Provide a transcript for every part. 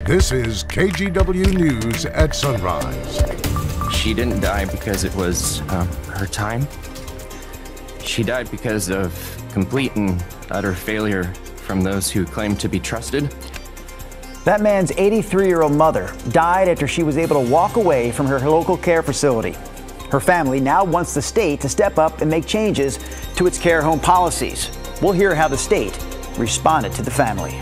This is KGW News at Sunrise. She didn't die because it was her time. She died because of complete and utter failure from those who claim to be trusted. That man's 83-year-old mother died after she was able to walk away from her local care facility. Her family now wants the state to step up and make changes to its care home policies. We'll hear how the state responded to the family.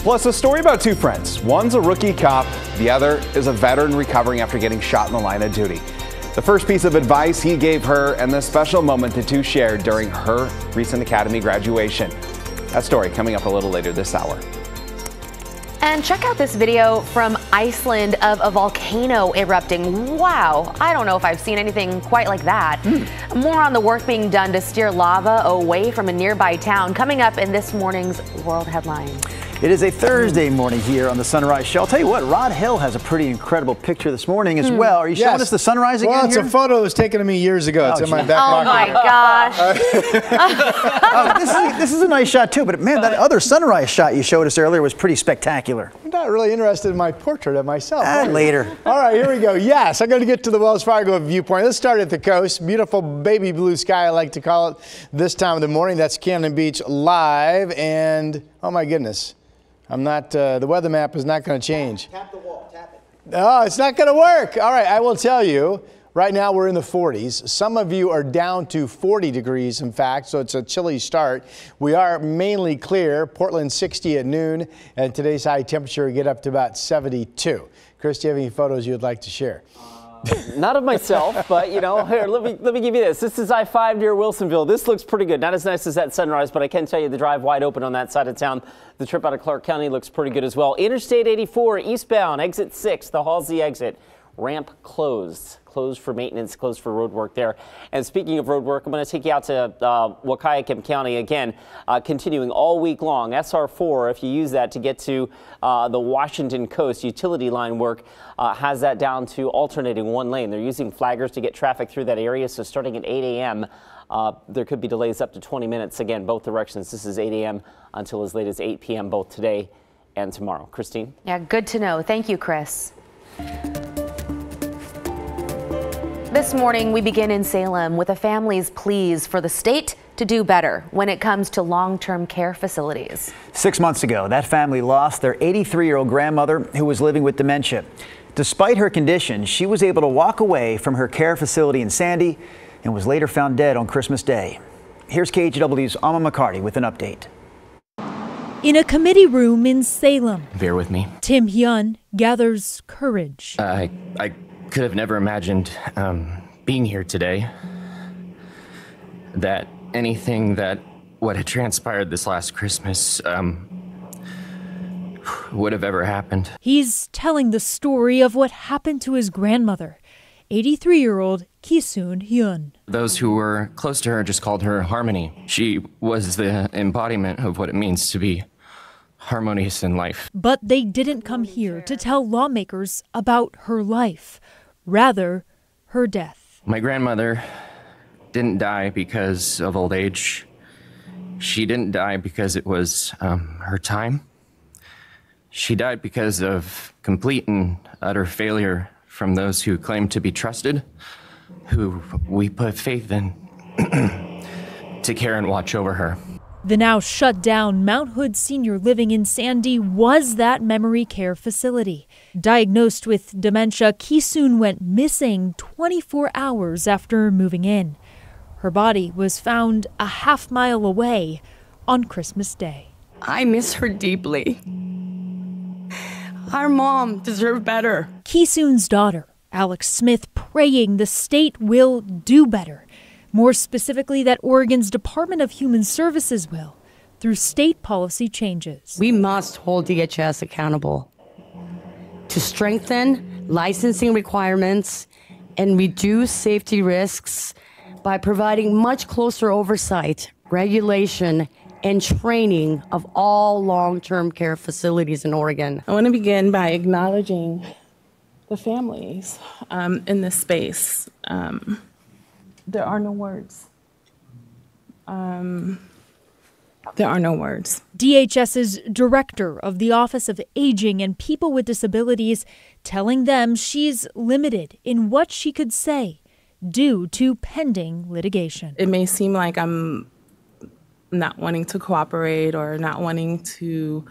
Plus, a story about two friends. One's a rookie cop, the other is a veteran recovering after getting shot in the line of duty. The first piece of advice he gave her and the special moment the two shared during her recent academy graduation. That story coming up a little later this hour. And check out this video from Iceland of a volcano erupting. Wow, I don't know if I've seen anything quite like that. More on the work being done to steer lava away from a nearby town coming up in this morning's World Headlines. It is a Thursday morning here on the Sunrise Show. I'll tell you what, Rod Hill has a pretty incredible picture this morning as well. Are you showing us the sunrise again? Well, it's here? a photo that was taken of me years ago. It's in my back Oh pocket. my gosh. This is a nice shot too, but man, that other sunrise shot you showed us earlier was pretty spectacular. I'm not really interested in my portrait of myself. Later. All right, here we go. Yes, I'm going to get to the Wells Fargo viewpoint. Let's start at the coast. Beautiful baby blue sky, I like to call it this time of the morning. That's Cannon Beach live. And, oh my goodness, I'm not, the weather map is not going to change. Tap the wall, tap it. Oh, it's not going to work. All right, I will tell you. Right now we're in the 40s. Some of you are down to 40 degrees, in fact, so it's a chilly start. We are mainly clear. Portland 60 at noon, and today's high temperature will get up to about 72. Chris, do you have any photos you'd like to share? Not of myself, but you know, here, let me give you this. This is I-5 near Wilsonville. This looks pretty good. Not as nice as that sunrise, but I can tell you the drive wide open on that side of town. The trip out of Clark County looks pretty good as well. Interstate 84 eastbound, exit 6, the Halsey exit. Ramp closed for maintenance, closed for road work there. And speaking of road work, I'm going to take you out to Wahkiakum County again, continuing all week long. SR4, if you use that to get to the Washington coast, utility line work has that down to alternating one lane. They're using flaggers to get traffic through that area. So starting at 8 a.m., there could be delays up to 20 minutes. Again, both directions. This is 8 a.m. until as late as 8 p.m. both today and tomorrow. Christine? Yeah, good to know. Thank you, Chris. This morning, we begin in Salem with a family's pleas for the state to do better when it comes to long-term care facilities. 6 months ago, that family lost their 83-year-old grandmother who was living with dementia. Despite her condition, she was able to walk away from her care facility in Sandy and was later found dead on Christmas Day. Here's KGW's Alma McCarty with an update. In a committee room in Salem, Bear with me. Tim Hyun gathers courage. I could have never imagined being here today. That anything that what had transpired this last Christmas would have ever happened. He's telling the story of what happened to his grandmother, 83-year-old Kisun Hyun. Those who were close to her just called her Harmony. She was the embodiment of what it means to be harmonious in life. But they didn't come here to tell lawmakers about her life, rather her death. My grandmother didn't die because of old age. She didn't die because it was her time. She died because of complete and utter failure from those who claim to be trusted, who we put faith in to care and watch over her. The now shut down Mount Hood Senior Living in Sandy was that memory care facility. Diagnosed with dementia, Kisun went missing 24 hours after moving in. Her body was found a half-mile away on Christmas Day. I miss her deeply. Our mom deserved better. Kisun's daughter, Alex Smith, praying the state will do better. More specifically, that Oregon's Department of Human Services will, through state policy changes. We must hold DHS accountable to strengthen licensing requirements and reduce safety risks by providing much closer oversight, regulation, and training of all long-term care facilities in Oregon. I want to begin by acknowledging the families in this space. There are no words. There are no words. DHS's director of the Office of Aging and People with Disabilities telling them she's limited in what she could say due to pending litigation. It may seem like I'm not wanting to cooperate or not wanting to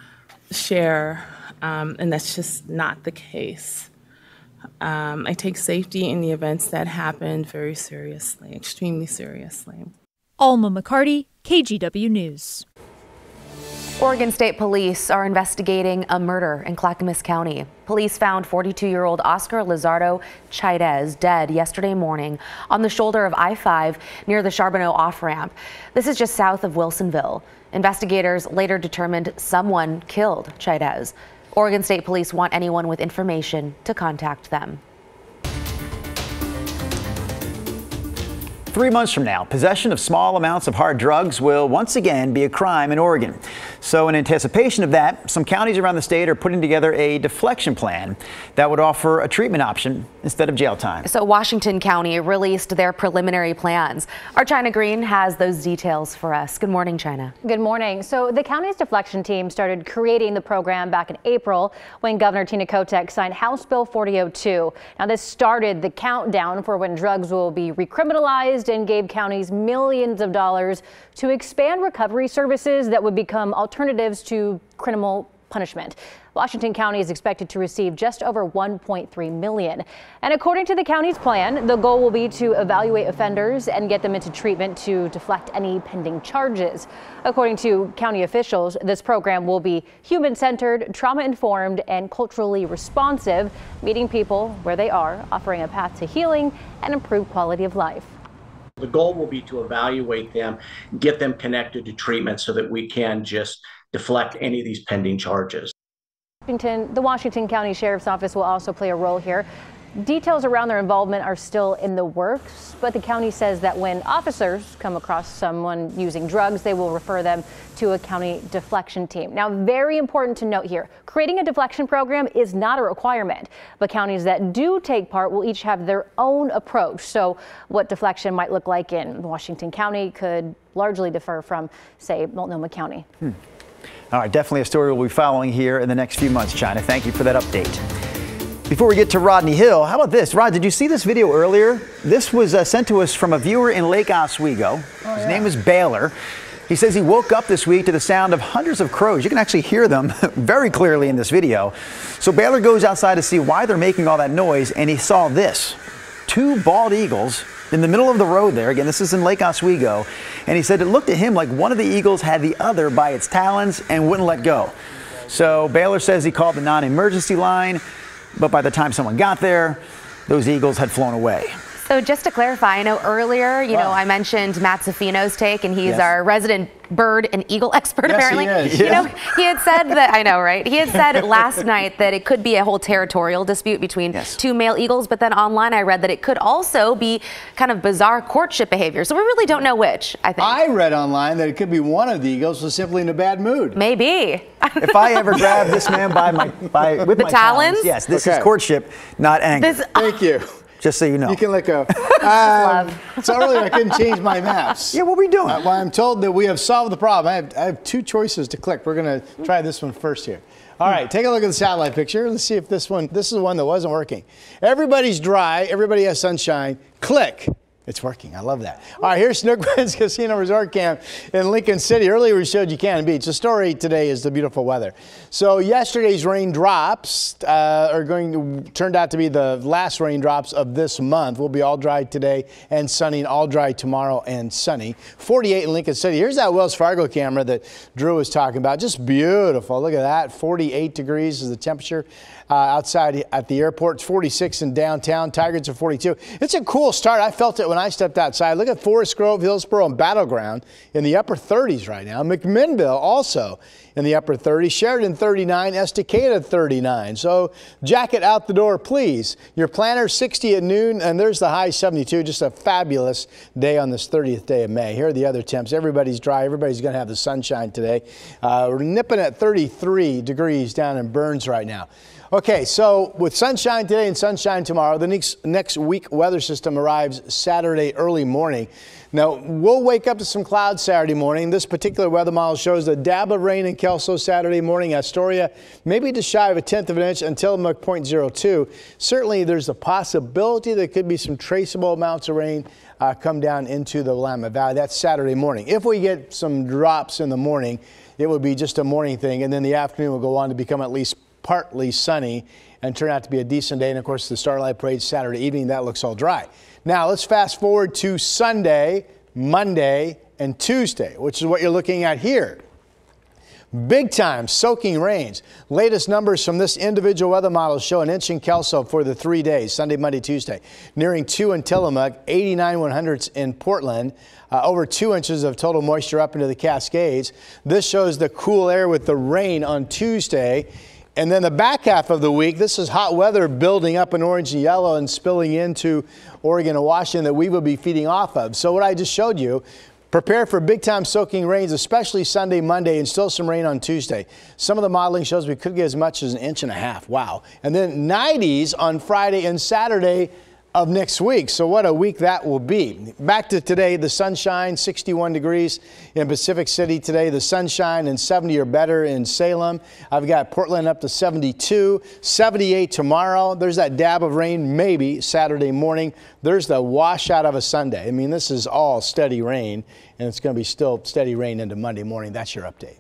share, and that's just not the case. I take safety in the events that happen very seriously, extremely seriously. Alma McCarty, KGW News. Oregon State Police are investigating a murder in Clackamas County. Police found 42-year-old Oscar Lizardo Chaidez dead yesterday morning on the shoulder of I-5 near the Charbonneau off-ramp. This is just south of Wilsonville. Investigators later determined someone killed Chaidez. Oregon State Police want anyone with information to contact them. 3 months from now, possession of small amounts of hard drugs will once again be a crime in Oregon. So in anticipation of that, some counties around the state are putting together a deflection plan that would offer a treatment option instead of jail time. So Washington County released their preliminary plans. Our China Green has those details for us. Good morning, China. Good morning. So the county's deflection team started creating the program back in April when Governor Tina Kotek signed House Bill 4002. Now this started the countdown for when drugs will be recriminalized and gave counties millions of dollars to expand recovery services that would become alternatives to criminal punishment. Washington County is expected to receive just over $1.3 million. And according to the county's plan, the goal will be to evaluate offenders and get them into treatment to deflect any pending charges. According to county officials, this program will be human-centered, trauma-informed, and culturally responsive, meeting people where they are, offering a path to healing and improved quality of life. The goal will be to evaluate them, get them connected to treatment so that we can just deflect any of these pending charges. The Washington County Sheriff's Office will also play a role here. Details around their involvement are still in the works, but the county says that when officers come across someone using drugs, they will refer them to a county deflection team. Now, very important to note here, creating a deflection program is not a requirement, but counties that do take part will each have their own approach. So what deflection might look like in Washington County could largely differ from, say, Multnomah County. All right, definitely a story we'll be following here in the next few months, China. Thank you for that update. Before we get to Rodney Hill, how about this? Rod, did you see this video earlier? This was sent to us from a viewer in Lake Oswego. His name is Baylor. He says he woke up this week to the sound of hundreds of crows. You can actually hear them very clearly in this video. So Baylor goes outside to see why they're making all that noise, and he saw this. 2 bald eagles in the middle of the road there. Again, this is in Lake Oswego. And he said it looked to him like one of the eagles had the other by its talons and wouldn't let go. So Baylor says he called the non-emergency line, but by the time someone got there, those eagles had flown away. So just to clarify, I know earlier, I mentioned Matt Zaffino's take, and he's our resident bird and eagle expert, apparently. He is. He had said that, I know, right? He had said last night that it could be a whole territorial dispute between 2 male eagles, but then online I read that it could also be kind of bizarre courtship behavior. So we really don't know which, I think. I read online that it could be one of the eagles was simply in a bad mood. Maybe. If I ever grab this man with my talons, yes, this is courtship, not anger. Thank you. Just so you know. You can let go. So earlier I couldn't change my maps. Yeah, what are we doing? Well, I'm told that we have solved the problem. I have 2 choices to click. We're going to try this one first here. All right, take a look at the satellite picture. Let's see if this is the one that wasn't working. Everybody's dry. Everybody has sunshine. Click. It's working. I love that. All right, here's Snookman's Casino Resort Camp in Lincoln City. Earlier we showed you Cannon Beach. The story today is the beautiful weather. So yesterday's raindrops turned out to be the last raindrops of this month. We'll be all dry today and sunny, and all dry tomorrow and sunny. 48 in Lincoln City. Here's that Wells Fargo camera that Drew was talking about. Just beautiful. Look at that. 48 degrees is the temperature outside at the airport. It's 46 in downtown. Tigers are 42. It's a cool start. I felt it when I stepped outside. Look at Forest Grove, Hillsboro, and Battleground in the upper 30s right now. McMinnville also in the upper 30s. Sheridan 39, Estacada 39. So jacket out the door, please. Your planner 60 at noon, and there's the high 72. Just a fabulous day on this 30th day of May. Here are the other temps. Everybody's dry. Everybody's going to have the sunshine today. We're nipping at 33 degrees down in Burns right now. Okay, so with sunshine today and sunshine tomorrow, the next weak weather system arrives Saturday early morning. Now, we'll wake up to some clouds Saturday morning. This particular weather model shows a dab of rain in Kelso Saturday morning. Astoria, maybe just shy of 1/10 of an inch until 0.02. Certainly, there's a possibility there could be some traceable amounts of rain come down into the Willamette Valley. That's Saturday morning. If we get some drops in the morning, it would be just a morning thing, and then the afternoon will go on to become at least partly sunny and turn out to be a decent day. And of course, the Starlight Parade Saturday evening, that looks all dry. Now let's fast forward to Sunday, Monday, and Tuesday, which is what you're looking at here. Big time soaking rains. Latest numbers from this individual weather model show an inch in Kelso for the 3 days, Sunday, Monday, Tuesday. Nearing 2 in Tillamook, 89 100ths in Portland. Over 2 inches of total moisture up into the Cascades. This shows the cool air with the rain on Tuesday. And then the back half of the week, this is hot weather building up in orange and yellow and spilling into Oregon and Washington that we will be feeding off of. So what I just showed you, prepare for big time soaking rains, especially Sunday, Monday, and still some rain on Tuesday. Some of the modeling shows we could get as much as 1.5 inches. Wow. And then 90s on Friday and Saturday of next week. So what a week that will be. Back to today, the sunshine, 61 degrees in Pacific City today. The sunshine and 70 or better in Salem. I've got Portland up to 72, 78 tomorrow. There's that dab of rain maybe Saturday morning. There's the washout of a Sunday. I mean, this is all steady rain, and it's going to be still steady rain into Monday morning. That's your update.